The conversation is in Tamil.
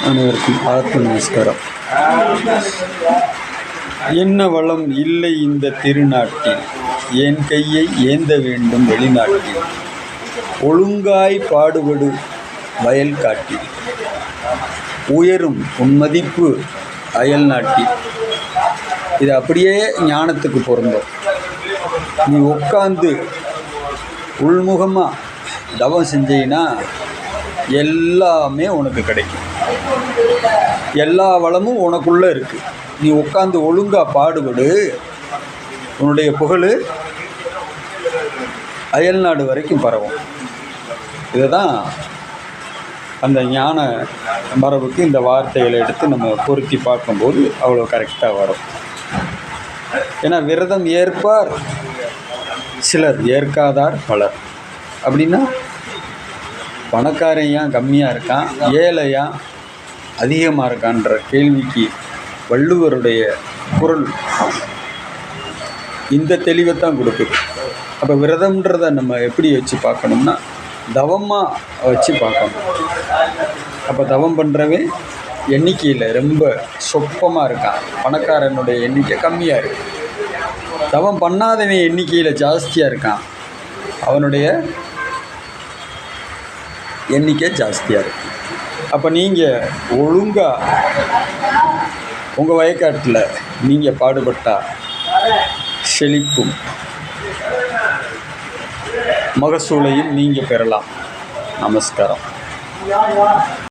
அனைவருக்கும் ஆத்ம நமஸ்காரம். என்ன வளம் இல்லை இந்த திருநாட்டில், என் கையை ஏந்த வேண்டும் வெளிநாட்டில், ஒழுங்காய் பாடுபடு வயல் காட்டில், உயரும் உன் மதிப்பு அயல் நாட்டில். இது அப்படியே ஞானத்துக்கு பொருந்தும். நீ உட்காந்து உள்முகமாக தவம் செஞ்சீங்கன்னா எல்லாமே உனக்கு கிடைக்கும். எல்லா வளமும் உனக்குள்ளே இருக்குது. நீ உட்காந்து ஒழுங்காக பாடுபடு, உன்னுடைய புகழ் அயல்நாடு வரைக்கும் பரவும். இதை தான் அந்த ஞான மரபுக்கு இந்த வார்த்தைகளை எடுத்து நம்ம பொருத்தி பார்க்கும்போது அவ்வளோ கரெக்டாக வரும். ஏன்னா விரதம் ஏற்பார் சிலர், ஏற்காதார் பலர். அப்படின்னா பணக்காரன் ஏன் கம்மியாக இருக்கான், ஏழை ஏன் அதிகமாக இருக்கான்ற கேள்விக்கு வள்ளுவருடைய குரல் இந்த தெளிவைத்தான் கொடுக்குது. அப்போ விரதம்ன்றதை நம்ம எப்படி வச்சு பார்க்கணும்னா தவமாக வச்சு பார்க்கணும். அப்போ தவம் பண்ணுறவன் எண்ணிக்கையில் ரொம்ப சொற்பமாக இருக்கான், பணக்காரனுடைய எண்ணிக்கை கம்மியாக இருக்குது. தவம் பண்ணாதவன் எண்ணிக்கையில் ஜாஸ்தியாக இருக்கான், அவனுடைய எண்ணிக்கை ஜாஸ்தியாக இருக்குது. அப்போ நீங்கள் ஒழுங்காக உங்கள் வயக்காட்டில் நீங்கள் பாடுபட்டால் செழிப்பும் மகசூலையும் நீங்கள் பெறலாம். நமஸ்காரம்.